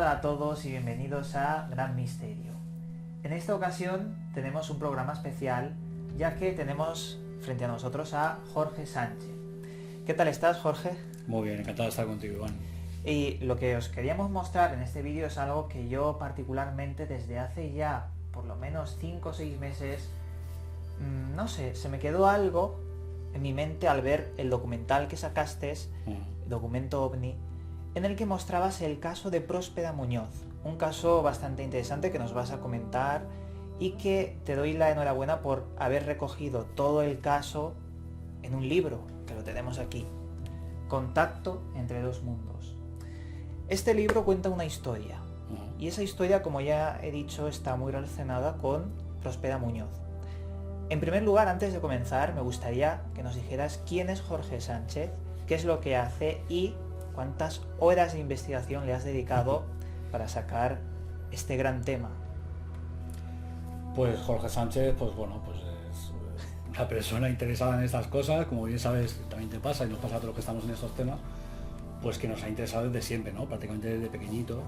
Hola a todos y bienvenidos a Gran Misterio. En esta ocasión tenemos un programa especial, ya que tenemos frente a nosotros a Jorge Sánchez. ¿Qué tal estás, Jorge? Muy bien, encantado de estar contigo, Iván. Y lo que os queríamos mostrar en este vídeo es algo que yo particularmente desde hace ya por lo menos 5 o 6 meses, no sé, se me quedó algo en mi mente al ver el documental que sacaste, Documento OVNI, en el que mostrabas el caso de Próspera Muñoz, un caso bastante interesante que nos vas a comentar y que te doy la enhorabuena por haber recogido todo el caso en un libro, que lo tenemos aquí, Contacto entre dos mundos. Este libro cuenta una historia, y esa historia, como ya he dicho, está muy relacionada con Próspera Muñoz. En primer lugar, antes de comenzar, me gustaría que nos dijeras quién es Jorge Sánchez, qué es lo que hace y cuántas horas de investigación le has dedicado para sacar este gran tema. Pues Jorge Sánchez, pues bueno, pues es una persona interesada en estas cosas, como bien sabes, también te pasa y nos pasa a todos los que estamos en estos temas, pues que nos ha interesado desde siempre, ¿no? Prácticamente desde pequeñito,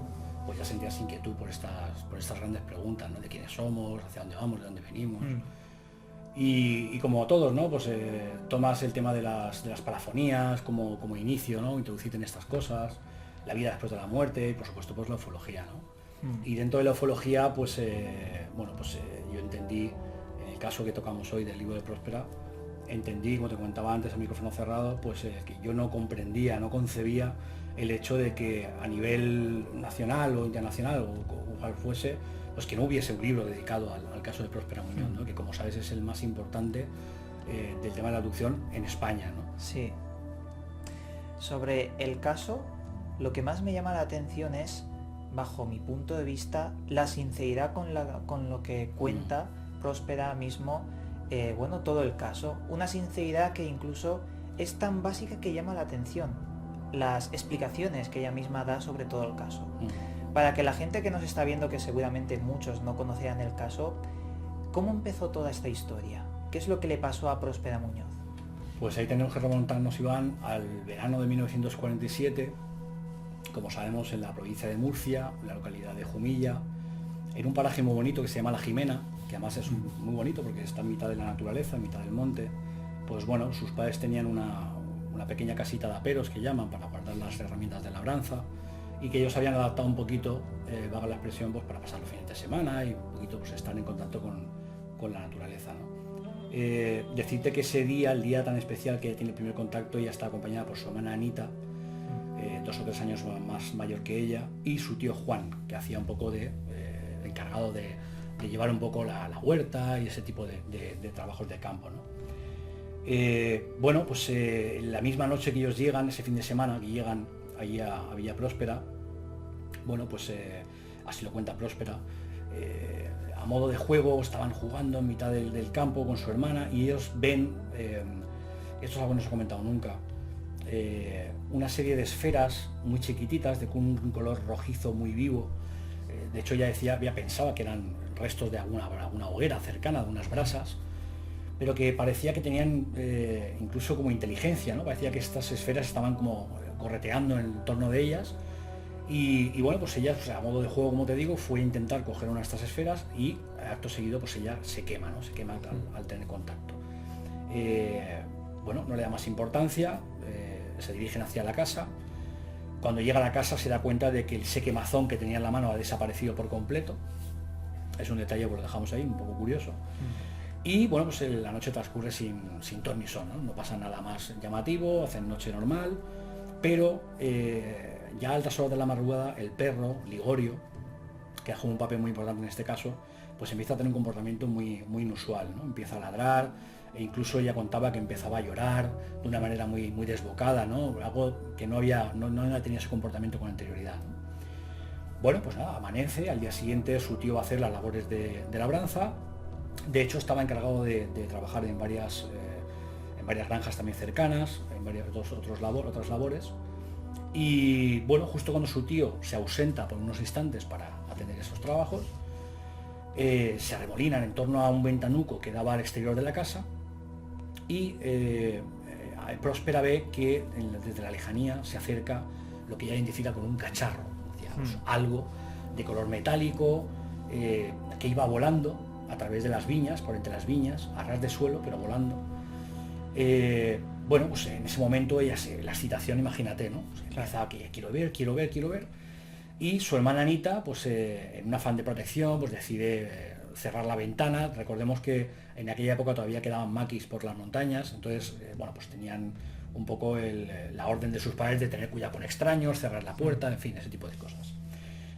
pues ya sentías inquietud por estas grandes preguntas, ¿no? De quiénes somos, hacia dónde vamos, de dónde venimos. Y como todos, ¿no? Pues tomas el tema de las parafonías como inicio, ¿no? Introducirte en estas cosas, la vida después de la muerte y por supuesto pues la ufología, ¿no? Y dentro de la ufología, pues yo entendí, en el caso que tocamos hoy del libro de Próspera, entendí, como te comentaba antes a micrófono cerrado, pues que yo no comprendía, no concebía el hecho de que a nivel nacional o internacional o cual fuese, pues que no hubiese un libro dedicado al caso de Próspera Muñoz, ¿no? Que como sabes es el más importante del tema de la abducción en España, ¿no? Sí. Sobre el caso, lo que más me llama la atención es, bajo mi punto de vista, la sinceridad con lo que cuenta Próspera mismo, todo el caso. Una sinceridad que incluso es tan básica que llama la atención. Las explicaciones que ella misma da sobre todo el caso. Para que la gente que nos está viendo, que seguramente muchos no conocían el caso, ¿cómo empezó toda esta historia? ¿Qué es lo que le pasó a Próspera Muñoz? Pues ahí tenemos que remontarnos, Iván, al verano de 1947, como sabemos, en la provincia de Murcia, en la localidad de Jumilla, en un paraje muy bonito que se llama La Jimena, que además es muy bonito porque está en mitad de la naturaleza, en mitad del monte. Pues bueno, sus padres tenían una pequeña casita de aperos que llaman para guardar las herramientas de labranza, y que ellos habían adaptado un poquito, vaga la expresión, pues para pasar los fines de semana y un poquito pues estar en contacto con la naturaleza, ¿no? Decirte que ese día, el día tan especial que ella tiene el primer contacto, ella está acompañada por su hermana Anita, 2 o 3 años más mayor que ella, y su tío Juan, que hacía un poco de encargado de llevar un poco la huerta y ese tipo de trabajos de campo, ¿no? La misma noche que ellos llegan, ese fin de semana que llegan allí a Villa Próspera, así lo cuenta Próspera, a modo de juego estaban jugando en mitad del campo con su hermana, y ellos ven, esto es algo que no se ha comentado nunca, una serie de esferas muy chiquititas de un color rojizo muy vivo. De hecho ya pensaba que eran restos de alguna hoguera cercana, de unas brasas, pero que parecía que tenían incluso como inteligencia, ¿no? Parecía que estas esferas estaban como correteando en torno de ellas, y bueno, pues ella, a modo de juego, como te digo, fue a intentar coger una de estas esferas, y acto seguido pues ella se quema, ¿no? Se quema al tener contacto. No le da más importancia, se dirigen hacia la casa. Cuando llega a la casa se da cuenta de que ese quemazón que tenía en la mano ha desaparecido por completo. Es un detalle que lo dejamos ahí, un poco curioso. Y bueno, pues la noche transcurre sin ton ni son, ¿no? No pasa nada más llamativo, hacen noche normal, pero ya a altas horas de la madrugada el perro, Ligorio, que juega un papel muy importante en este caso, pues empieza a tener un comportamiento muy inusual, ¿no? Empieza a ladrar, e incluso ella contaba que empezaba a llorar de una manera muy desbocada, ¿no? Algo que no tenía ese comportamiento con anterioridad, ¿no? Bueno, pues nada, amanece, al día siguiente su tío va a hacer las labores de labranza. De hecho, estaba encargado de trabajar en varias granjas también cercanas, en otras labores. Y bueno, justo cuando su tío se ausenta por unos instantes para atender esos trabajos, se arremolinan en torno a un ventanuco que daba al exterior de la casa, y Próspera ve que desde la lejanía se acerca lo que ella identifica como un cacharro. Decía, pues, algo de color metálico que iba volando a través de las viñas, por entre las viñas, a ras de suelo, pero volando. Bueno, pues en ese momento ella la excitación, imagínate, ¿no? Pues empieza que quiero ver. Y su hermana Anita, pues en un afán de protección, pues decide cerrar la ventana. Recordemos que en aquella época todavía quedaban maquis por las montañas, entonces, bueno, pues tenían un poco la orden de sus padres de tener cuidado con extraños, cerrar la puerta, en fin, ese tipo de cosas.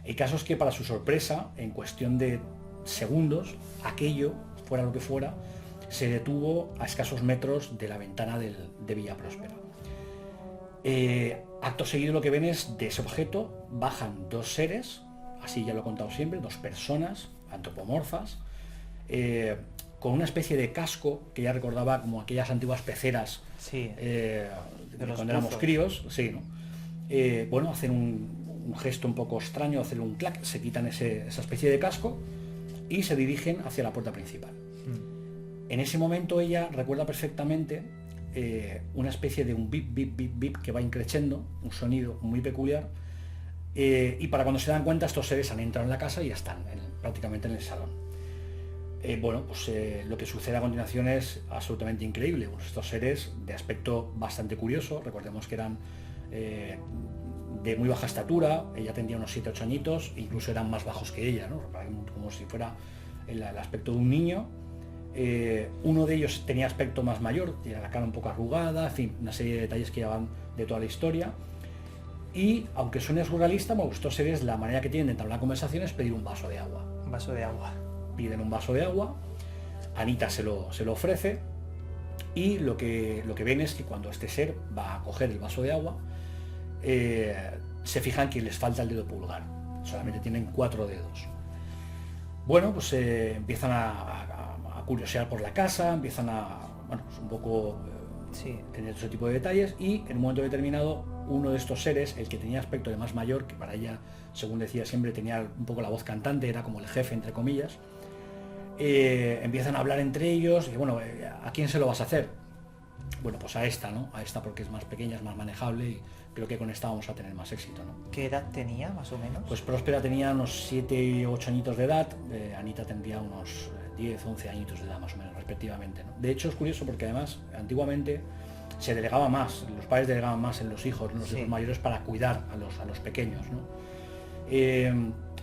El caso es que, para su sorpresa, en cuestión de segundos, aquello, fuera lo que fuera, se detuvo a escasos metros de la ventana de Villa Próspera. Acto seguido, lo que ven es, de ese objeto bajan dos seres, así ya lo he contado siempre, dos personas antropomorfas, con una especie de casco que ya recordaba como aquellas antiguas peceras, sí, cuando éramos críos, sí, ¿no? Bueno, hacen un gesto un poco extraño, hacen un clac, se quitan esa especie de casco y se dirigen hacia la puerta principal. En ese momento ella recuerda perfectamente una especie de un bip, bip, bip, bip que va increciendo, un sonido muy peculiar, y para cuando se dan cuenta, estos seres han entrado en la casa y ya están prácticamente en el salón. Bueno, pues lo que sucede a continuación es absolutamente increíble. Bueno, estos seres de aspecto bastante curioso, recordemos que eran de muy baja estatura, ella tendría unos 7-8 añitos, incluso eran más bajos que ella, ¿no? Como si fuera el aspecto de un niño. Uno de ellos tenía aspecto más mayor, tenía la cara un poco arrugada, en fin, una serie de detalles que llevan de toda la historia. Y aunque suene surrealista, bueno, estos seres, la manera que tienen de entablar conversación es pedir un vaso de agua. Un vaso de agua. Piden un vaso de agua, Anita se lo ofrece, y lo que ven es que cuando este ser va a coger el vaso de agua, se fijan que les falta el dedo pulgar, solamente tienen 4 dedos. Bueno, pues empiezan a curiosear por la casa, empiezan bueno, pues un poco tener ese tipo de detalles, y en un momento determinado uno de estos seres, el que tenía aspecto de más mayor, que para ella, según decía siempre, tenía un poco la voz cantante, era como el jefe, entre comillas, empiezan a hablar entre ellos, y bueno, ¿a quién se lo vas a hacer? Bueno, pues a esta, ¿no? A esta, porque es más pequeña, es más manejable, y creo que con esta vamos a tener más éxito, ¿no? ¿Qué edad tenía, más o menos? Pues Próspera tenía unos 7 u 8 añitos de edad, Anita tendría unos 10, 11 añitos de edad, más o menos, respectivamente, ¿no? De hecho, es curioso porque además, antiguamente, se delegaba más, los padres delegaban más en los hijos, los hijos mayores, para cuidar a los pequeños, ¿no?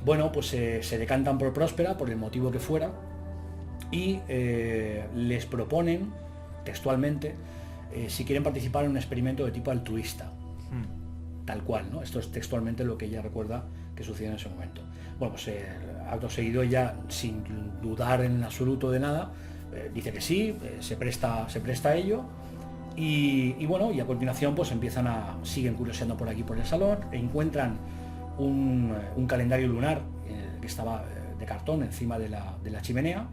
Bueno, pues se decantan por Próspera, por el motivo que fuera, y les proponen textualmente si quieren participar en un experimento de tipo altruista, tal cual, ¿no? Esto es textualmente lo que ella recuerda que sucedió en ese momento. Bueno, pues acto seguido, ella, sin dudar en absoluto de nada, dice que sí, se presta a ello, y bueno, y a continuación pues siguen curioseando por aquí, por el salón, e encuentran un calendario lunar que estaba de cartón encima de la chimenea.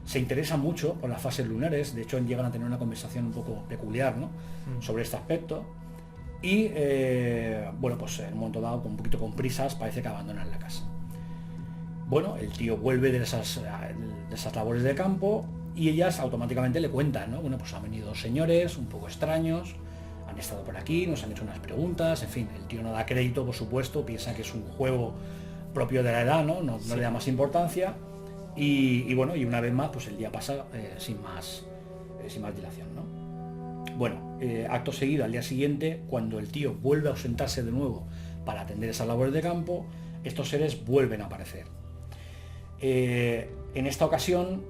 Se interesan mucho por las fases lunares, de hecho llegan a tener una conversación un poco peculiar, ¿no? Sobre este aspecto, y bueno, pues en un momento dado, un poquito con prisas, parece que abandonan la casa. Bueno, el tío vuelve de esas labores de campo, y ellas automáticamente le cuentan, ¿no? Bueno, pues han venido 2 señores un poco extraños, han estado por aquí, nos han hecho unas preguntas, en fin, el tío no da crédito, por supuesto, piensa que es un juego propio de la edad, no le da más importancia, y bueno, y una vez más, pues el día pasa sin más dilación, ¿no? Bueno, acto seguido, al día siguiente, cuando el tío vuelve a ausentarse de nuevo para atender esas labores de campo, estos seres vuelven a aparecer. En esta ocasión,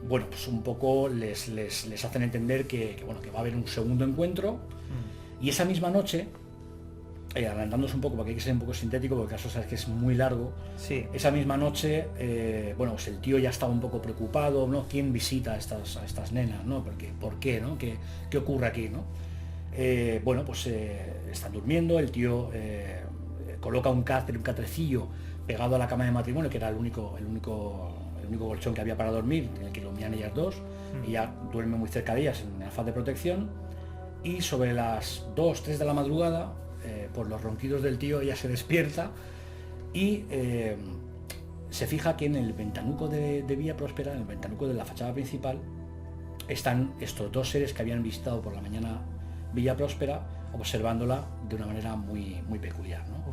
bueno, pues un poco les hacen entender que va a haber un segundo encuentro, y esa misma noche, adelantándose un poco porque hay que ser un poco sintético, porque el caso es que es muy largo, esa misma noche, bueno, pues el tío ya estaba un poco preocupado, ¿no? ¿Quién visita a estas nenas, ¿no? ¿Por qué, ¿no? ¿Qué ocurre aquí, ¿no? Bueno, pues están durmiendo, el tío coloca un catrecillo pegado a la cama de matrimonio, que era el único colchón que había para dormir, en el que dormían ellas dos, y ya duerme muy cerca de ellas en afán de protección, y sobre las 2, 3 de la madrugada, por los ronquidos del tío, ella se despierta y se fija que en el ventanuco de Villa Próspera, en el ventanuco de la fachada principal, están estos 2 seres que habían visitado por la mañana Villa Próspera, observándola de una manera muy, muy peculiar, ¿no?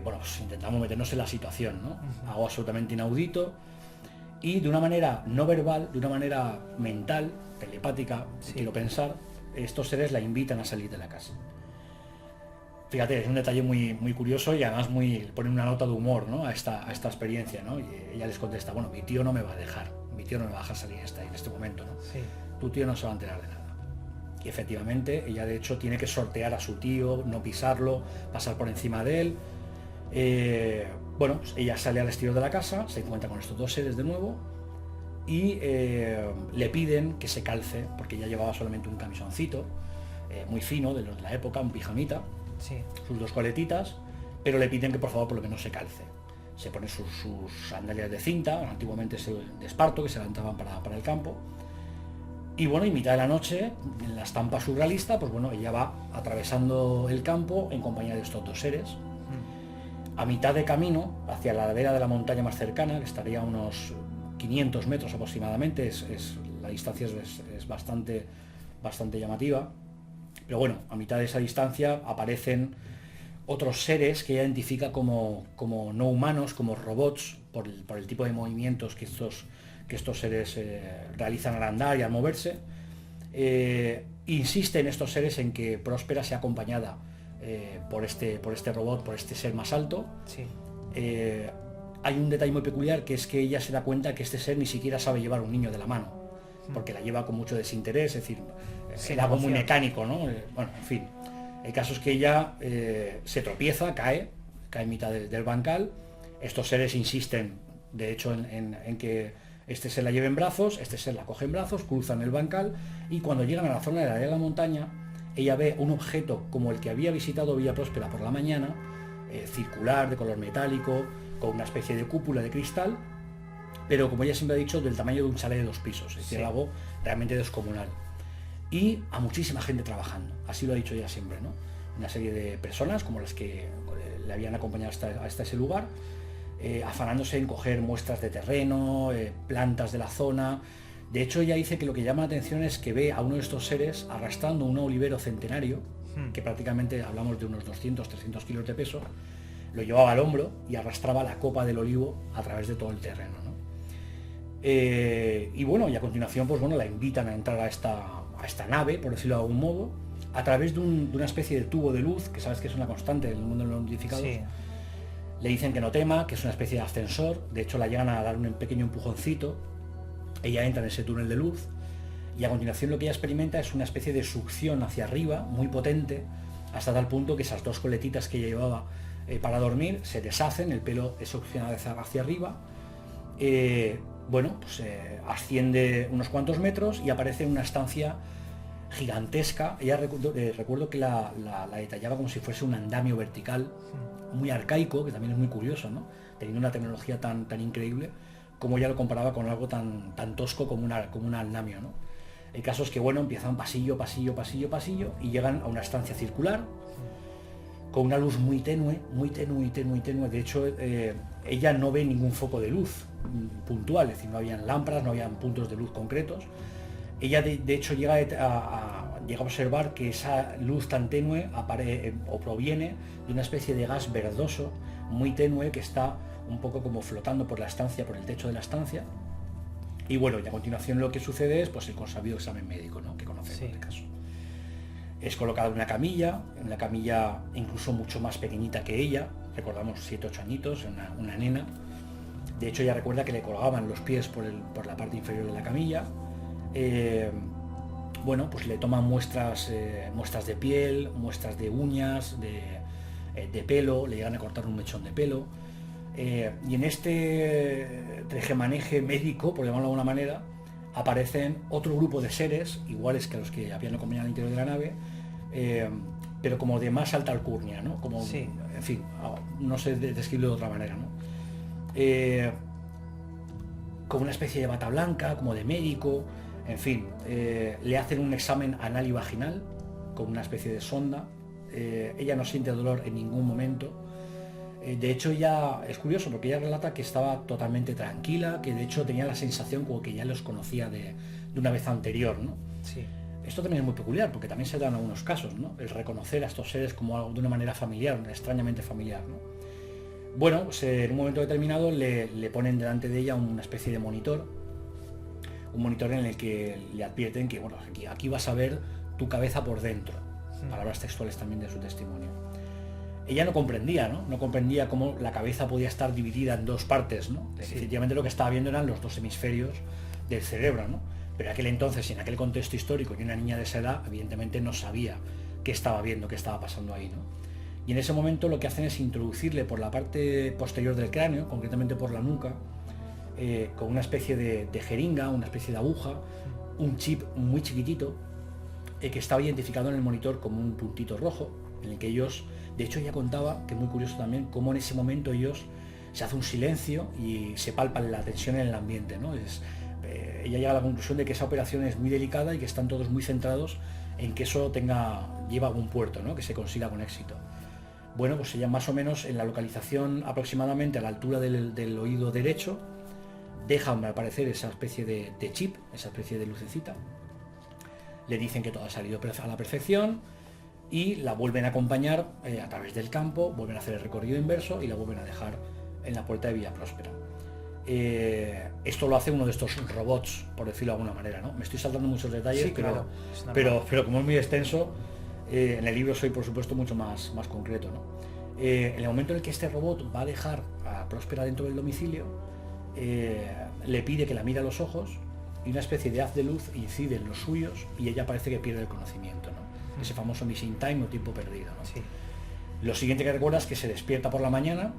Bueno, pues intentamos meternos en la situación, ¿no? Algo absolutamente inaudito, y de una manera no verbal, de una manera mental, telepática, quiero pensar, estos seres la invitan a salir de la casa. Fíjate, es un detalle muy curioso, y además pone una nota de humor, ¿no?, a esta experiencia, ¿no? Y ella les contesta: bueno, mi tío no me va a dejar salir en este momento, ¿no? Sí. Tu tío no se va a enterar de nada. Y efectivamente, ella de hecho tiene que sortear a su tío, no pisarlo, pasar por encima de él. Bueno, pues ella sale al exterior de la casa, se encuentra con estos dos seres de nuevo, y le piden que se calce, porque ella llevaba solamente un camisoncito muy fino, de los de la época, un pijamita, Sí. sus dos coletitas, pero le piden que por favor por lo menos se calce. Se pone sus sandalias de cinta, antiguamente de esparto, que se levantaban para el campo. Y bueno, en mitad de la noche, en la estampa surrealista, pues bueno, ella va atravesando el campo en compañía de estos dos seres. A mitad de camino, hacia la ladera de la montaña más cercana, que estaría a unos 500 metros aproximadamente, la distancia es bastante llamativa. Pero bueno, a mitad de esa distancia aparecen otros seres que ella identifica como no humanos, como robots, por el tipo de movimientos que estos seres realizan al andar y al moverse. Insisten estos seres en que Próspera sea acompañada por este robot, por este ser más alto. Sí. Hay un detalle muy peculiar, que es que ella se da cuenta que este ser ni siquiera sabe llevar un niño de la mano, porque la lleva con mucho desinterés, es decir, era algo muy mecánico, ¿no? Bueno, en fin, el caso es que ella se tropieza, cae en mitad del bancal. Estos seres insisten, de hecho, en que este ser la lleve en brazos, este ser la coge en brazos, cruzan el bancal, y cuando llegan a la zona de la montaña, ella ve un objeto como el que había visitado Villa Próspera por la mañana, circular, de color metálico, con una especie de cúpula de cristal, pero como ella siempre ha dicho, del tamaño de un chalet de 2 pisos, es decir, algo realmente descomunal. Y a muchísima gente trabajando, así lo ha dicho ella siempre, ¿no? Una serie de personas como las que le habían acompañado hasta ese lugar, afanándose en coger muestras de terreno, plantas de la zona. De hecho, ella dice que lo que llama la atención es que ve a uno de estos seres arrastrando un olivero centenario, que prácticamente hablamos de unos 200-300 kilos de peso, lo llevaba al hombro y arrastraba la copa del olivo a través de todo el terreno, ¿no? Y bueno, y a continuación, pues bueno, la invitan a entrar a esta nave, por decirlo de algún modo, a través de una especie de tubo de luz, que sabes que es una constante en el mundo de los notificados. Sí. Le dicen que no tema, que es una especie de ascensor. De hecho, la llegan a dar un pequeño empujoncito. Ella entra en ese túnel de luz, y a continuación lo que ella experimenta es una especie de succión hacia arriba muy potente, hasta tal punto que esas dos coletitas que ella llevaba para dormir se deshacen, el pelo es succionado hacia arriba. Bueno, pues asciende unos cuantos metros y aparece en una estancia gigantesca. Ella recuerdo que la detallaba como si fuese un andamio vertical muy arcaico, que también es muy curioso, ¿no? Teniendo una tecnología tan increíble, como ella lo comparaba con algo tan tosco como un andamio, ¿no? El caso es que bueno, empiezan pasillo y llegan a una estancia circular con una luz muy tenue. De hecho, ella no ve ningún foco de luz puntual, es decir, no habían lámparas, no habían puntos de luz concretos. Ella de hecho llega a observar que esa luz tan tenue proviene de una especie de gas verdoso muy tenue que está un poco como flotando por la estancia, por el techo de la estancia. Y bueno, y a continuación lo que sucede es pues el consabido examen médico, ¿no?, que conocemos en el caso. Es colocada en una camilla incluso mucho más pequeñita que ella, recordamos 7-8 añitos, una nena. De hecho, ella recuerda que le colgaban los pies por la parte inferior de la camilla. Bueno, pues le toman muestras de piel, muestras de uñas, de pelo, le llegan a cortar un mechón de pelo. Y en este tejemaneje médico, por llamarlo de alguna manera, aparecen otro grupo de seres, iguales que los que habían acompañado al interior de la nave, pero como de más alta alcurnia, ¿no? Como, sí. En fin, no sé describirlo de otra manera, ¿no? Como una especie de bata blanca, como de médico, en fin, le hacen un examen anal y vaginal con una especie de sonda. Ella no siente dolor en ningún momento. De hecho, ella es curioso porque ella relata que estaba totalmente tranquila, que de hecho tenía la sensación como que ya los conocía de una vez anterior, ¿no? Sí. Esto también es muy peculiar, porque también se dan algunos casos, ¿no? El reconocer a estos seres como algo de una manera familiar, extrañamente familiar, ¿no? Bueno, pues en un momento determinado le ponen delante de ella una especie de monitor, un monitor en el que le advierten que, bueno, aquí vas a ver tu cabeza por dentro, palabras textuales también de su testimonio. Ella no comprendía, ¿no? No comprendía cómo la cabeza podía estar dividida en dos partes, ¿no? Sí. Efectivamente lo que estaba viendo eran los dos hemisferios del cerebro, ¿no? Pero en aquel entonces y en aquel contexto histórico, y una niña de esa edad, evidentemente no sabía qué estaba viendo, qué estaba pasando ahí, ¿no? Y en ese momento lo que hacen es introducirle por la parte posterior del cráneo, concretamente por la nuca, con una especie de jeringa, una especie de aguja, un chip muy chiquitito, que estaba identificado en el monitor como un puntito rojo, en el que ellos, de hecho ella contaba, que es muy curioso también, cómo en ese momento ellos se hace un silencio y se palpa la tensión en el ambiente, ¿no? Ella llega a la conclusión de que esa operación es muy delicada y que están todos muy centrados en que eso lleve a algún puerto, ¿no? Que se consiga con éxito. Bueno, pues ella más o menos en la localización aproximadamente a la altura del oído derecho, deja al parecer esa especie de chip, esa especie de lucecita. Le dicen que todo ha salido a la perfección y la vuelven a acompañar a través del campo, vuelven a hacer el recorrido inverso y la vuelven a dejar en la puerta de Villa Próspera. Esto lo hace uno de estos robots, por decirlo de alguna manera, ¿no? Me estoy saltando muchos detalles, sí, claro, pero como es muy extenso, en el libro soy por supuesto mucho más concreto, ¿no? En el momento en el que este robot va a dejar a Próspera dentro del domicilio, le pide que la mire a los ojos y una especie de haz de luz incide en los suyos y ella parece que pierde el conocimiento, ¿no? Ese famoso missing time o tiempo perdido, ¿no? Sí. Lo siguiente que recuerda es que se despierta por la mañana,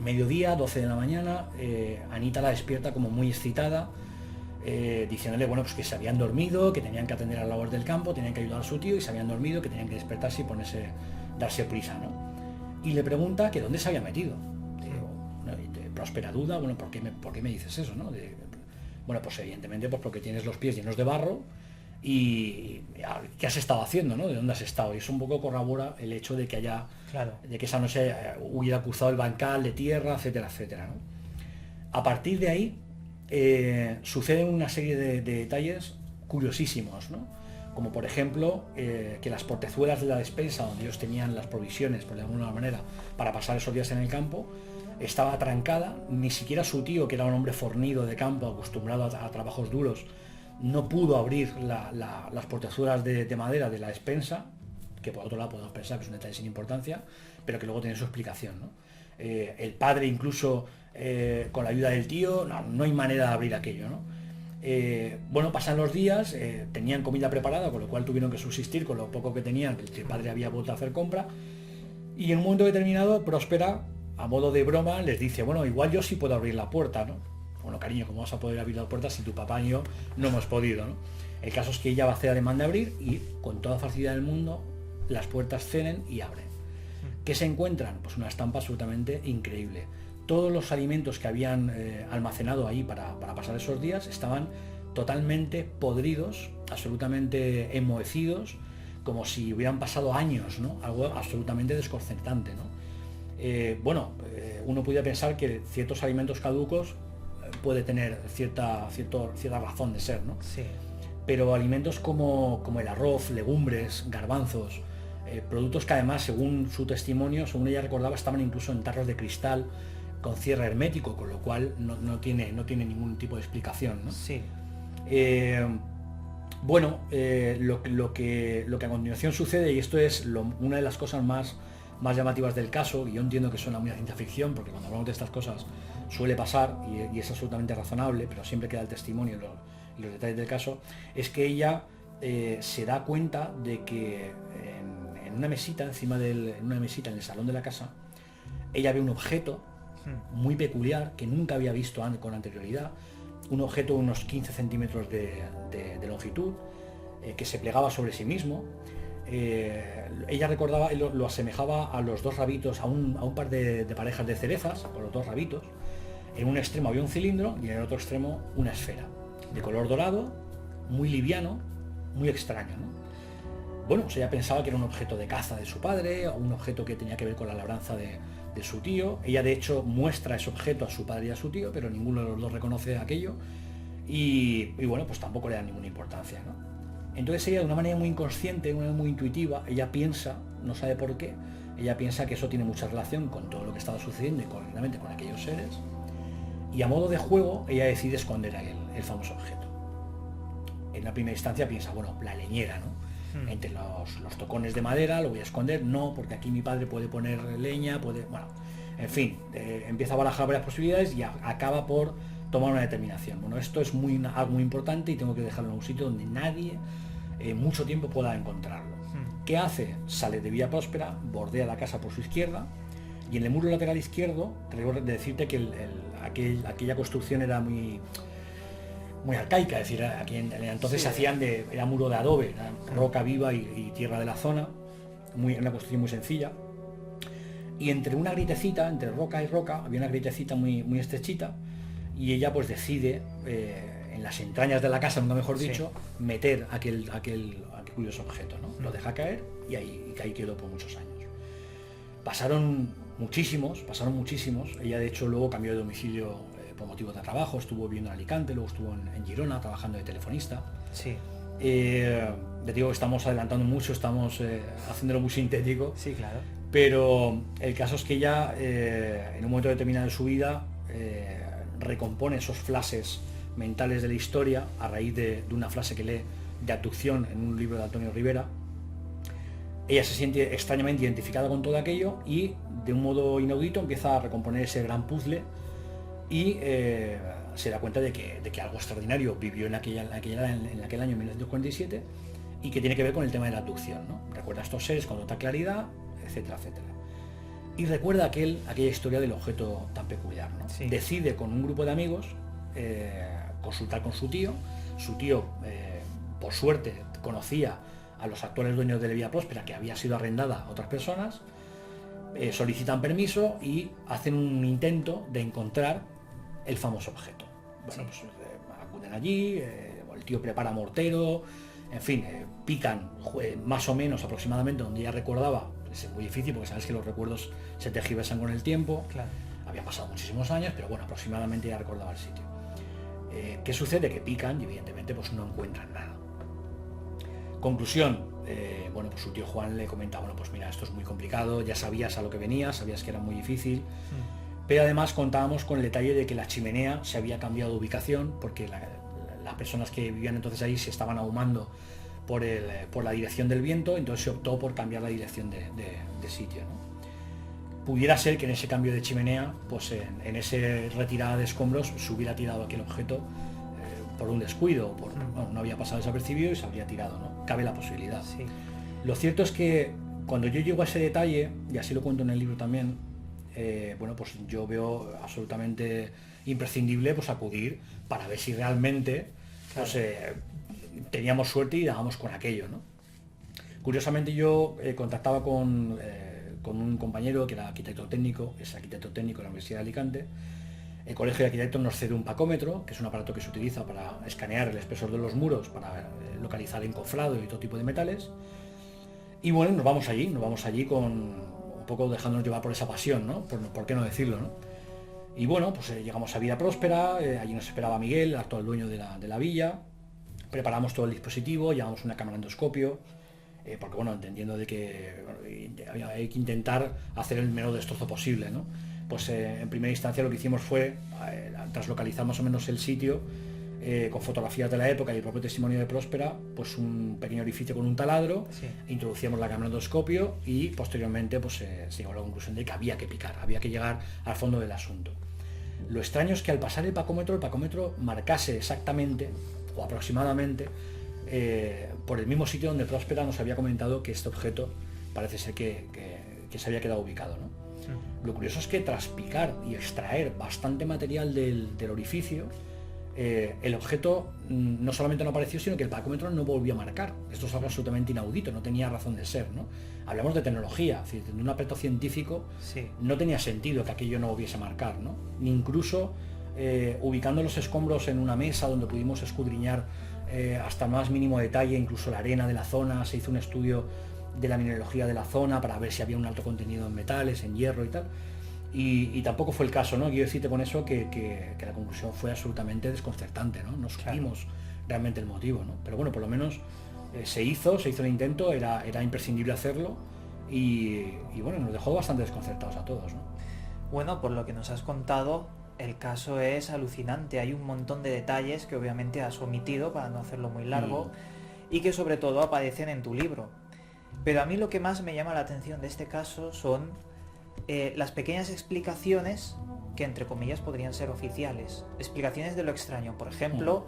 mediodía, 12 de la mañana, Anita la despierta como muy excitada, diciéndole, bueno, pues que se habían dormido, que tenían que atender a la labor del campo, tenían que ayudar a su tío y se habían dormido, que tenían que despertarse y darse prisa, ¿no? Y le pregunta que dónde se había metido. Próspera duda, bueno, ¿por qué me dices eso, no? Bueno, pues evidentemente pues porque tienes los pies llenos de barro y ¿qué has estado haciendo, no? ¿De dónde has estado? Y eso un poco corrobora el hecho de que de que esa noche hubiera cruzado el bancal de tierra, etcétera, etcétera, ¿no? A partir de ahí suceden una serie de detalles curiosísimos, ¿no? Como por ejemplo que las portezuelas de la despensa donde ellos tenían las provisiones, por de alguna manera, para pasar esos días en el campo, estaba atrancada. Ni siquiera su tío, que era un hombre fornido de campo, acostumbrado a trabajos duros, no pudo abrir las portezuelas de madera de la despensa, que por otro lado podemos pensar que es un detalle sin importancia, pero que luego tiene su explicación, ¿no? El padre incluso, con la ayuda del tío, no hay manera de abrir aquello, ¿no? Bueno, pasan los días, tenían comida preparada, con lo cual tuvieron que subsistir con lo poco que tenían, que el padre había vuelto a hacer compra, y en un momento determinado Próspera, a modo de broma, les dice, bueno, igual yo sí puedo abrir la puerta, ¿no? Bueno, cariño, ¿cómo vas a poder abrir la puerta si tu papá y yo no hemos podido, ¿no? El caso es que ella va a hacer ademán de abrir y con toda facilidad del mundo las puertas ceden y abren. ¿Qué se encuentran? Pues una estampa absolutamente increíble. Todos los alimentos que habían almacenado ahí para pasar esos días estaban totalmente podridos, absolutamente enmohecidos, como si hubieran pasado años, ¿no? Algo absolutamente desconcertante, ¿no? Uno podría pensar que ciertos alimentos caducos puede tener cierta razón de ser, ¿no? Sí. Pero alimentos como el arroz, legumbres, garbanzos, productos que además, según su testimonio, según ella recordaba, estaban incluso en tarros de cristal con cierre hermético, con lo cual no tiene ningún tipo de explicación, ¿no? Sí. Lo que a continuación sucede, y esto es una de las cosas más llamativas del caso, y yo entiendo que suena muy a ciencia ficción, porque cuando hablamos de estas cosas suele pasar, y es absolutamente razonable, pero siempre queda el testimonio y los detalles del caso, es que ella se da cuenta de que en una mesita, en en el salón de la casa, ella ve un objeto muy peculiar que nunca había visto con anterioridad, un objeto de unos 15 centímetros de longitud, que se plegaba sobre sí mismo. Ella recordaba, lo asemejaba a los dos rabitos, a un par de parejas de cerezas, con los dos rabitos. En un extremo había un cilindro y en el otro extremo una esfera, de color dorado, muy liviano, muy extraño, ¿no? Bueno, pues ella pensaba que era un objeto de caza de su padre, o un objeto que tenía que ver con la labranza de su tío. Ella de hecho muestra ese objeto a su padre y a su tío, pero ninguno de los dos reconoce aquello y bueno, pues tampoco le da ninguna importancia, ¿no? Entonces ella, de una manera muy inconsciente, de una manera muy intuitiva, ella piensa, no sabe por qué, ella piensa que eso tiene mucha relación con todo lo que estaba sucediendo y concretamente con aquellos seres, y a modo de juego ella decide esconder el famoso objeto. En la primera instancia piensa, bueno, la leñera, ¿no? Entre los tocones de madera lo voy a esconder, no, porque aquí mi padre puede poner leña, puede, bueno, en fin, empieza a barajar varias posibilidades y acaba por tomar una determinación. Bueno, esto es algo muy importante y tengo que dejarlo en un sitio donde nadie mucho tiempo pueda encontrarlo. ¿Qué hace? Sale de Villa Próspera, bordea la casa por su izquierda, y en el muro lateral izquierdo, tengo que decirte que aquella construcción era muy arcaica, es decir, aquí entonces se hacían era muro de adobe, era roca viva y tierra de la zona, una construcción muy sencilla, y entre una gritecita, entre roca y roca, había una gritecita muy estrechita, y ella pues decide, en las entrañas de la casa, nunca mejor dicho, meter aquel curioso objeto, ¿no? Lo deja caer y ahí quedó por muchos años. Pasaron muchísimos, ella de hecho luego cambió de domicilio por motivos de trabajo, estuvo viviendo en Alicante, luego estuvo en Girona trabajando de telefonista. Sí. Te digo que estamos adelantando mucho, estamos haciéndolo muy sintético. Sí, claro. Pero el caso es que ella, en un momento determinado de su vida, recompone esos flashes mentales de la historia a raíz de una frase que lee de abducción en un libro de Antonio Rivera. Ella se siente extrañamente identificada con todo aquello y de un modo inaudito empieza a recomponer ese gran puzzle y se da cuenta de que algo extraordinario vivió en aquel año 1947 y que tiene que ver con el tema de la abducción, ¿no? Recuerda a estos seres con total claridad, etcétera, etcétera. Y recuerda aquella historia del objeto tan peculiar, ¿no? Sí. Decide con un grupo de amigos consultar con su tío. Su tío, por suerte, conocía a los actuales dueños de la Villa Próspera, que había sido arrendada a otras personas. Solicitan permiso y hacen un intento de encontrar el famoso objeto. Bueno, pues acuden allí, el tío prepara mortero, en fin, pican más o menos aproximadamente donde ya recordaba. Es muy difícil porque sabes que los recuerdos se tergiversan con el tiempo. Claro. Había pasado muchísimos años, pero bueno, aproximadamente ya recordaba el sitio. ¿Qué sucede? Que pican y evidentemente pues no encuentran nada. Conclusión, bueno, pues su tío Juan le comenta, bueno, pues mira, esto es muy complicado, ya sabías a lo que venías, sabías que era muy difícil, pero además contábamos con el detalle de que la chimenea se había cambiado de ubicación porque las personas que vivían entonces ahí se estaban ahumando por la dirección del viento, entonces se optó por cambiar la dirección de sitio, ¿no? Pudiera ser que en ese cambio de chimenea, pues en ese retirada de escombros se hubiera tirado aquel objeto por un descuido, bueno, no había pasado desapercibido y se habría tirado, ¿no? Cabe la posibilidad. Sí. Lo cierto es que cuando yo llego a ese detalle, y así lo cuento en el libro también, bueno, pues yo veo absolutamente imprescindible pues acudir para ver si realmente pues, teníamos suerte y dábamos con aquello, ¿no? Curiosamente yo contactaba con un compañero que era arquitecto técnico, es arquitecto técnico de la Universidad de Alicante. El Colegio de Arquitectos nos cede un pacómetro, que es un aparato que se utiliza para escanear el espesor de los muros, para localizar encofrado y todo tipo de metales. Y bueno, nos vamos allí con un poco dejándonos llevar por esa pasión, ¿no? ¿Por qué no decirlo, ¿no? Y bueno, pues llegamos a Villa Próspera, allí nos esperaba Miguel, el actual dueño de la villa. Preparamos todo el dispositivo, llevamos una cámara endoscopio, porque bueno, entendiendo de que hay que intentar hacer el menor destrozo posible, ¿no? Pues en primera instancia lo que hicimos fue, tras localizar más o menos el sitio, con fotografías de la época y el propio testimonio de Próspera, pues un pequeño orificio con un taladro, introducíamos la cámara endoscopio y posteriormente pues, se llegó a la conclusión de que había que picar, había que llegar al fondo del asunto. Lo extraño es que al pasar el pacómetro marcase exactamente o aproximadamente por el mismo sitio donde Próspera nos había comentado que este objeto parece ser que se había quedado ubicado, ¿no? Lo curioso es que tras picar y extraer bastante material del orificio, el objeto no solamente no apareció, sino que el pacómetro no volvió a marcar. Esto es algo absolutamente inaudito, no tenía razón de ser, ¿no? Hablamos de tecnología, es decir, de un aspecto científico, no tenía sentido que aquello no volviese a marcar, ¿no? Ni incluso ubicando los escombros en una mesa donde pudimos escudriñar hasta el más mínimo detalle, incluso la arena de la zona, se hizo un estudio de la mineralogía de la zona para ver si había un alto contenido en metales, en hierro y tal, y tampoco fue el caso, ¿no? Quiero decirte con eso que la conclusión fue absolutamente desconcertante, ¿no? No supimos realmente el motivo, ¿no? Pero bueno, por lo menos Se hizo el intento, era imprescindible hacerlo y bueno, nos dejó bastante desconcertados a todos, ¿no? Bueno, por lo que nos has contado, el caso es alucinante. Hay un montón de detalles que obviamente has omitido para no hacerlo muy largo y que sobre todo aparecen en tu libro. Pero a mí lo que más me llama la atención de este caso son las pequeñas explicaciones que entre comillas podrían ser oficiales. Explicaciones de lo extraño. Por ejemplo,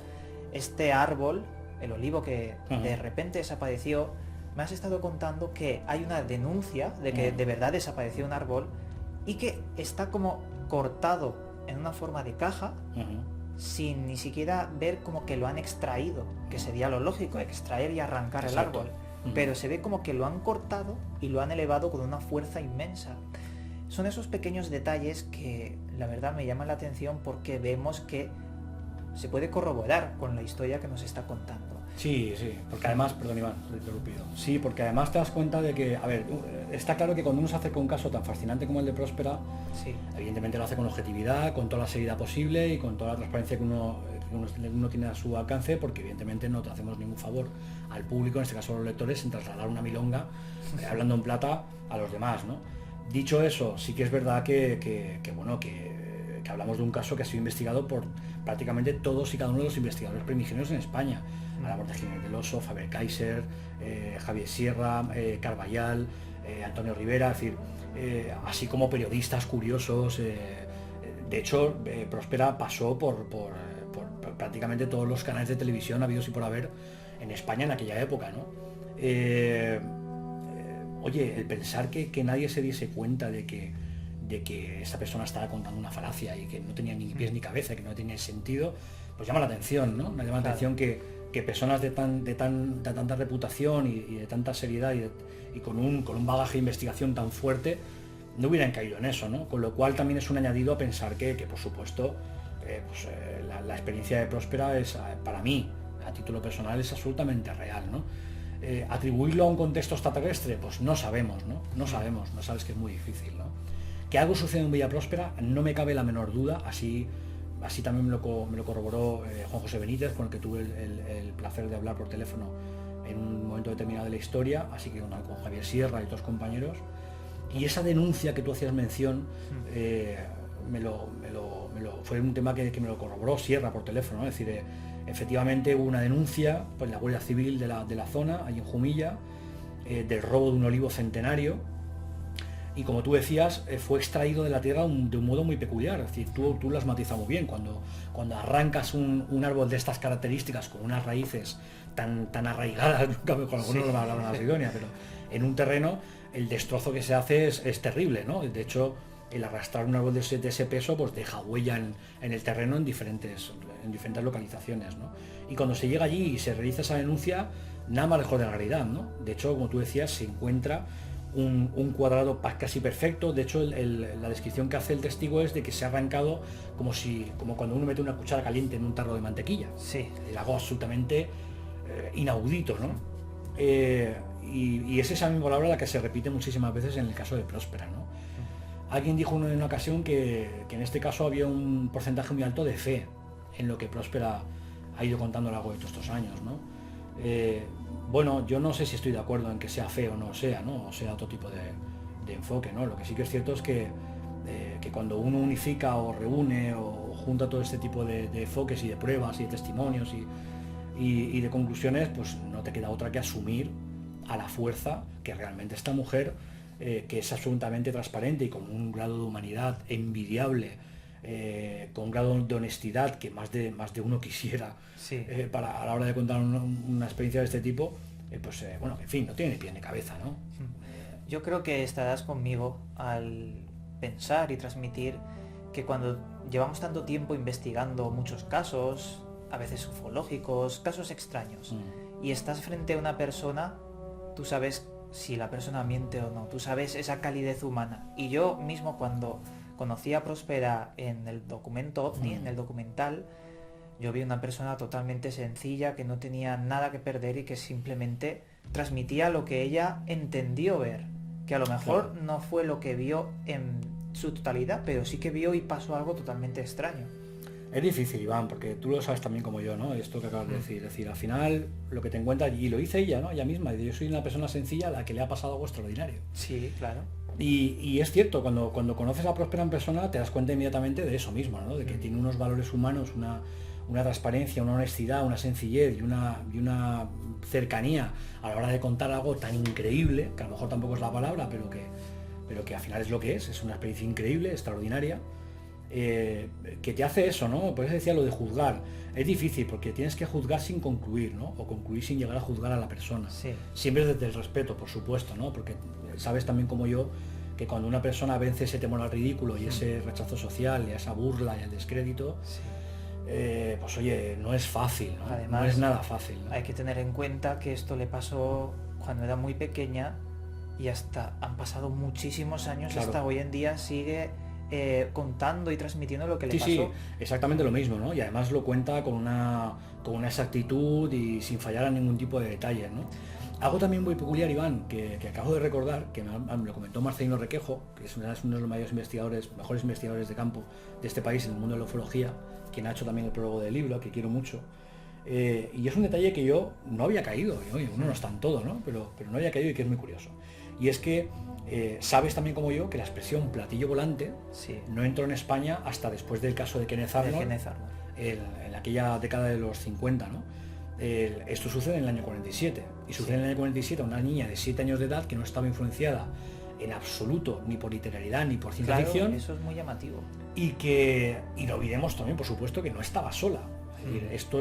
este árbol, el olivo que de repente desapareció, me has estado contando que hay una denuncia de que de verdad desapareció un árbol y que está como cortado en una forma de caja sin ni siquiera ver como que lo han extraído, que sería lo lógico, extraer y arrancar el árbol. Pero se ve como que lo han cortado y lo han elevado con una fuerza inmensa. Son esos pequeños detalles que la verdad me llaman la atención porque vemos que se puede corroborar con la historia que nos está contando. Sí, porque además, perdón Iván, te he interrumpido. Sí, porque además te das cuenta de que, a ver, está claro que cuando uno se acerca a un caso tan fascinante como el de Próspera, evidentemente lo hace con objetividad, con toda la seriedad posible y con toda la transparencia que uno tiene a su alcance, porque evidentemente no te hacemos ningún favor al público, en este caso a los lectores, en trasladar una milonga, hablando en plata, a los demás, ¿no? Dicho eso, sí que es verdad que hablamos de un caso que ha sido investigado por prácticamente todos y cada uno de los investigadores primigenios en España. Hablamos de Jiménez del Oso, Faber Kaiser, Javier Sierra, Carballal, Antonio Rivera, es decir, así como periodistas curiosos. De hecho, Próspera pasó por prácticamente todos los canales de televisión habidos y por haber en España en aquella época, ¿no? Oye, el pensar que nadie se diese cuenta de que esta persona estaba contando una falacia y que no tenía ni pies ni cabeza, que no tenía sentido, pues llama la atención, ¿no? Me llama la atención que personas de tanta reputación y de tanta seriedad y con un bagaje de investigación tan fuerte no hubieran caído en eso, ¿no? Con lo cual también es un añadido a pensar que por supuesto, la experiencia de Próspera es, para mí, a título personal, es absolutamente real, ¿no? Atribuirlo a un contexto extraterrestre, pues no sabemos, ¿no? No sabes que es muy difícil, ¿no? Que algo sucede en Villa Próspera, no me cabe la menor duda, así también me lo corroboró Juan José Benítez, con el que tuve el placer de hablar por teléfono en un momento determinado de la historia, así que con Javier Sierra y otros compañeros. Y esa denuncia que tú hacías mención, fue un tema que me lo corroboró Sierra por teléfono, ¿no? Es decir, efectivamente hubo una denuncia por la Guardia Civil de la zona, allí en Jumilla, del robo de un olivo centenario. Y como tú decías, fue extraído de la tierra de un modo muy peculiar. Es decir, tú lo has matizado muy bien. Cuando arrancas un árbol de estas características, con unas raíces tan arraigadas, con algunos no me hablaban a la idónea, pero en un terreno, el destrozo que se hace es terrible, ¿no? De hecho, el arrastrar un árbol de ese peso, pues deja huella en el terreno en diferentes localizaciones, ¿no? Y cuando se llega allí y se realiza esa denuncia, nada más lejos de la realidad, ¿no? De hecho, como tú decías, se encuentra un cuadrado casi perfecto. De hecho, la descripción que hace el testigo es de que se ha arrancado como cuando uno mete una cuchara caliente en un tarro de mantequilla. Sí. Es algo absolutamente inaudito, ¿no? Y es esa misma palabra la que se repite muchísimas veces en el caso de Próspera, ¿no? Alguien dijo en una ocasión que en este caso había un porcentaje muy alto de fe en lo que Próspera ha ido contando a lo largo de todos estos años, ¿no? Bueno, yo no sé si estoy de acuerdo en que sea fe o no sea, ¿no? O sea otro tipo de enfoque, ¿no? Lo que sí que es cierto es que cuando uno unifica o reúne o junta todo este tipo de enfoques y de pruebas y de testimonios y de conclusiones, pues no te queda otra que asumir a la fuerza que realmente esta mujer, que es absolutamente transparente y con un grado de humanidad envidiable, con un grado de honestidad que más de uno quisiera, a la hora de contar una experiencia de este tipo, bueno, en fin, no tiene ni pie ni cabeza, ¿no? Yo creo que estarás conmigo al pensar y transmitir que cuando llevamos tanto tiempo investigando muchos casos, a veces ufológicos, casos extraños, y estás frente a una persona, tú sabes si la persona miente o no, tú sabes esa calidez humana. Y yo mismo, cuando conocí a Próspera en el documento OVNI, en el documental, yo vi una persona totalmente sencilla, que no tenía nada que perder y que simplemente transmitía lo que ella entendió ver, que a lo mejor no fue lo que vio en su totalidad, pero sí que vio y pasó algo totalmente extraño. Es difícil, Iván, porque tú lo sabes también como yo, ¿no? Esto que acabas de decir. Es decir, al final lo que te encuentras, y lo dice ella, ¿no? Ella misma, yo soy una persona sencilla a la que le ha pasado algo extraordinario. Sí, claro. Y es cierto, cuando conoces a Próspera en persona te das cuenta inmediatamente de eso mismo, ¿no? De que tiene unos valores humanos, una transparencia, una honestidad, una sencillez y una cercanía a la hora de contar algo tan increíble, que a lo mejor tampoco es la palabra, pero que al final es lo que es una experiencia increíble, extraordinaria, que te hace eso, ¿no? Por eso decía lo de juzgar. Es difícil porque tienes que juzgar sin concluir, ¿no? O concluir sin llegar a juzgar a la persona. Sí. Siempre desde el respeto, por supuesto, ¿no? Porque sabes también como yo que cuando una persona vence ese temor al ridículo y ese rechazo social y a esa burla y al descrédito, Sí. Pues oye, no es fácil, ¿no? Además, no es nada fácil, ¿no? Hay que tener en cuenta que esto le pasó cuando era muy pequeña y hasta han pasado muchísimos años, Claro. hasta hoy en día sigue contando y transmitiendo lo que le Sí, pasó. sí, exactamente lo mismo, ¿no? Y además lo cuenta con una exactitud y sin fallar a ningún tipo de detalles, ¿no? Algo también muy peculiar, Iván, que acabo de recordar, que me lo comentó Marcelino Requejo, que es uno de los mejores investigadores de campo de este país en el mundo de la ufología, quien ha hecho también el prólogo del libro, que quiero mucho. Y es un detalle que yo no había caído, y, oye, uno no está en todo, ¿no? Pero no había caído y que es muy curioso. Y es que sabes también como yo que la expresión platillo volante Sí. no entró en España hasta después del caso de Kenneth Arnold, en aquella década de los 50, ¿no? Esto sucede en el año 47 y sucede en el año 47 a una niña de 7 años de edad que no estaba influenciada en absoluto ni por literalidad ni por ciencia Claro, ficción, eso es muy llamativo. y no olvidemos también, por supuesto, que no estaba sola. Es decir, esto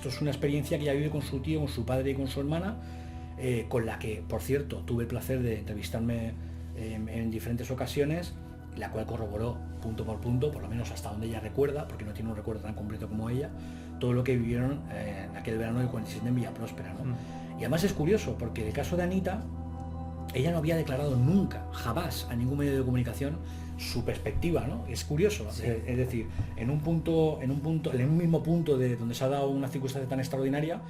es una experiencia que ella vive con su tío, con su padre y con su hermana, con la que, por cierto, tuve el placer de entrevistarme en diferentes ocasiones, la cual corroboró punto por lo menos hasta donde ella recuerda, porque no tiene un recuerdo tan completo como ella, todo lo que vivieron en aquel verano del 47 en Villa Próspera, ¿no? Y además es curioso, porque en el caso de Anita, ella no había declarado nunca, jamás, a ningún medio de comunicación su perspectiva, ¿no? Es curioso, Sí. es decir, en un mismo punto de donde se ha dado una circunstancia tan extraordinaria,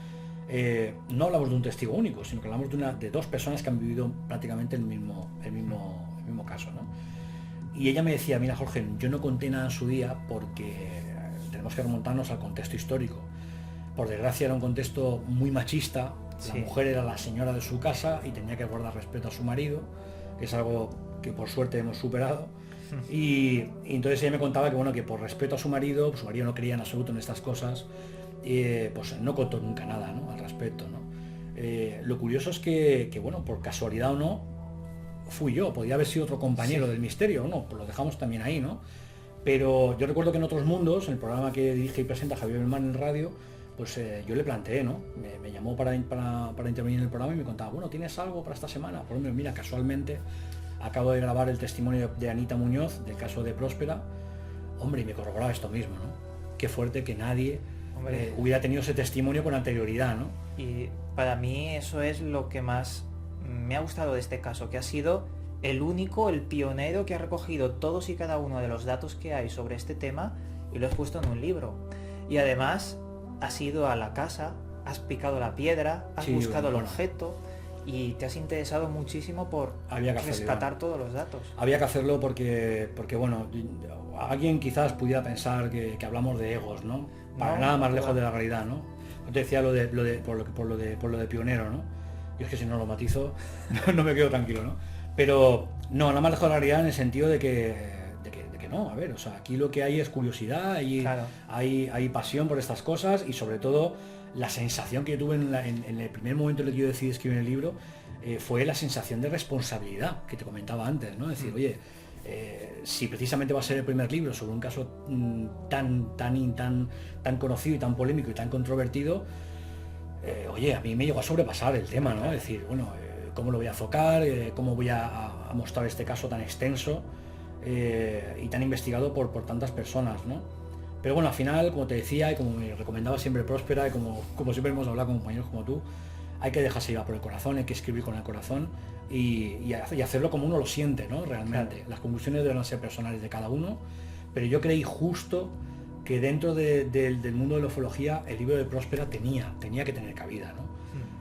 no hablamos de un testigo único, sino que hablamos de dos personas que han vivido prácticamente el mismo caso, ¿no? Y ella me decía, mira Jorge, yo no conté nada en su día porque tenemos que remontarnos al contexto histórico. Por desgracia era un contexto muy machista, Sí. la mujer era la señora de su casa y tenía que guardar respeto a su marido, que es algo que por suerte hemos superado. Y entonces ella me contaba que bueno, que por respeto a su marido no creía en absoluto en estas cosas, pues no contó nunca nada, ¿no? Al respecto, ¿no? Lo curioso es que bueno, por casualidad o no, fui yo, podía haber sido otro compañero del misterio, ¿no? Pues lo dejamos también ahí, ¿no? Pero yo recuerdo que en otros mundos, en el programa que dirige y presenta Javier Belmán en radio, pues yo le planteé, ¿no? Me llamó para intervenir en el programa y me contaba, bueno, ¿tienes algo para esta semana? Por ejemplo, mira, casualmente acabo de grabar el testimonio de Anita Muñoz del caso de Próspera, hombre, y me corroboraba esto mismo, ¿no? Qué fuerte que nadie hubiera tenido ese testimonio con anterioridad, ¿no? Y para mí eso es lo que más me ha gustado de este caso, que ha sido el único, el pionero que ha recogido todos y cada uno de los datos que hay sobre este tema y lo has puesto en un libro. Y además has ido a la casa, has picado la piedra, has buscado el objeto y te has interesado muchísimo por rescatar todos los datos. Había que hacerlo porque bueno, alguien quizás pudiera pensar que hablamos de egos, ¿no? Para nada más lejos de la realidad, ¿no? Yo te decía por lo de pionero, ¿no? Yo es que si no lo matizo no me quedo tranquilo, ¿no? Pero no, nada más lejos de la realidad en el sentido de que no, a ver, o sea, aquí lo que hay es curiosidad, hay pasión por estas cosas y sobre todo la sensación que yo tuve en el primer momento en el que yo decidí escribir el libro fue la sensación de responsabilidad que te comentaba antes, ¿no? Es decir, oye, si precisamente va a ser el primer libro sobre un caso tan conocido y tan polémico y tan controvertido, oye, a mí me llegó a sobrepasar el tema, ¿no? Es decir, bueno, ¿cómo lo voy a enfocar? ¿Cómo voy a mostrar este caso tan extenso y tan investigado por tantas personas, ¿no? Pero bueno, al final, como te decía y como me recomendaba siempre Próspera y como siempre hemos hablado con compañeros como tú, hay que dejarse llevar por el corazón, hay que escribir con el corazón y hacerlo como uno lo siente, ¿no? Realmente. Claro. Las conclusiones deben ser personales de cada uno, pero yo creí justo que dentro del mundo de la ufología el libro de Próspera tenía que tener cabida, ¿no?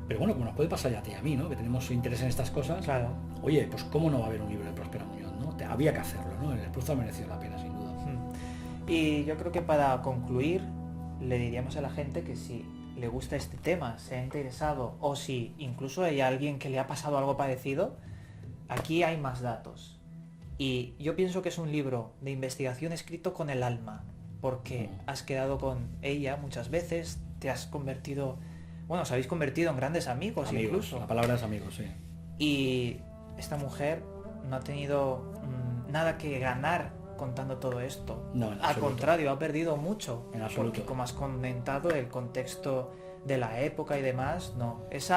Pero bueno, como nos puede pasar ya a ti y a mí, ¿no? Que tenemos interés en estas cosas, claro. Oye, pues cómo no va a haber un libro de Próspera Muñoz, ¿no? Había que hacerlo, ¿no? El esfuerzo ha merecido la pena, sin duda. Y yo creo que para concluir, le diríamos a la gente que si le gusta este tema, se ha interesado, o si incluso hay alguien que le ha pasado algo parecido, aquí hay más datos. Y yo pienso que es un libro de investigación escrito con el alma, porque has quedado con ella muchas veces, te has convertido, bueno, os habéis convertido en grandes amigos incluso. La palabra es amigos, sí. Y esta mujer no ha tenido nada que ganar contando todo esto. No, en Al absoluto. contrario, ha perdido mucho. En absoluto. Porque como has comentado, el contexto de la época y demás, no. Es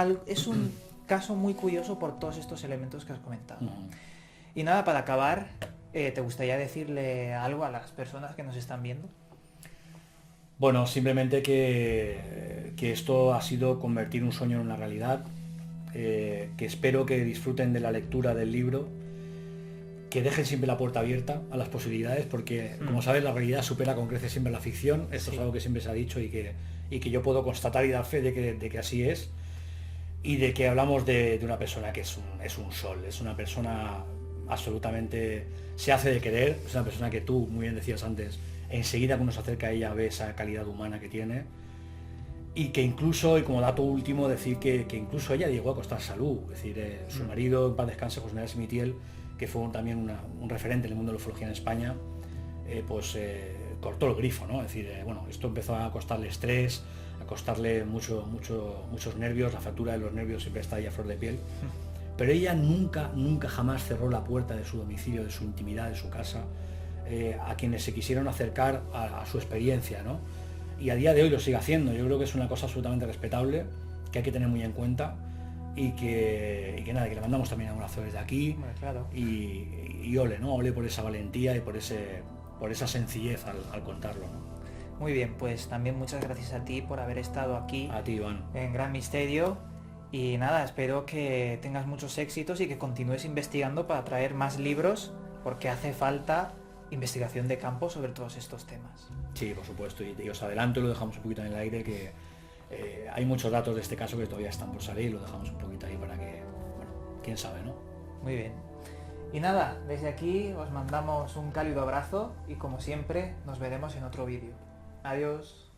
un caso muy curioso por todos estos elementos que has comentado. Y nada, para acabar, ¿te gustaría decirle algo a las personas que nos están viendo? Bueno, simplemente que esto ha sido convertir un sueño en una realidad, que espero que disfruten de la lectura del libro, que dejen siempre la puerta abierta a las posibilidades, porque como sabes, la realidad supera con creces siempre la ficción. Esto Sí. es algo que siempre se ha dicho y que yo puedo constatar y dar fe de que así es, y de que hablamos de una persona que es un sol, es una persona absolutamente, se hace de querer, es una persona que tú, muy bien decías antes, enseguida cuando se acerca a ella ve esa calidad humana que tiene, y que incluso, y como dato último, decir que incluso ella llegó a costar salud, es decir, su marido, en paz descanse, José María Simitiel, que fue también un referente en el mundo de la ufología en España, cortó el grifo, ¿no? Es decir, bueno, esto empezó a costarle estrés, a costarle muchos nervios, la fractura de los nervios siempre está ahí a flor de piel, pero ella nunca jamás cerró la puerta de su domicilio, de su intimidad, de su casa, a quienes se quisieron acercar a su experiencia, ¿no? Y a día de hoy lo sigue haciendo. Yo creo que es una cosa absolutamente respetable, que hay que tener muy en cuenta, y que nada, que le mandamos también un abrazo desde aquí. Bueno, claro. Y ole, ¿no? Ole por esa valentía y por esa sencillez al contarlo, ¿no? Muy bien, pues también muchas gracias a ti por haber estado aquí A ti, Iván. en Gran Misterio. Y nada, espero que tengas muchos éxitos y que continúes investigando para traer más libros, porque hace falta investigación de campo sobre todos estos temas. Sí, por supuesto, y os adelanto y lo dejamos un poquito en el aire, que hay muchos datos de este caso que todavía están por salir, lo dejamos un poquito ahí para que, bueno, quién sabe, ¿no? Muy bien. Y nada, desde aquí os mandamos un cálido abrazo y como siempre nos veremos en otro vídeo. Adiós.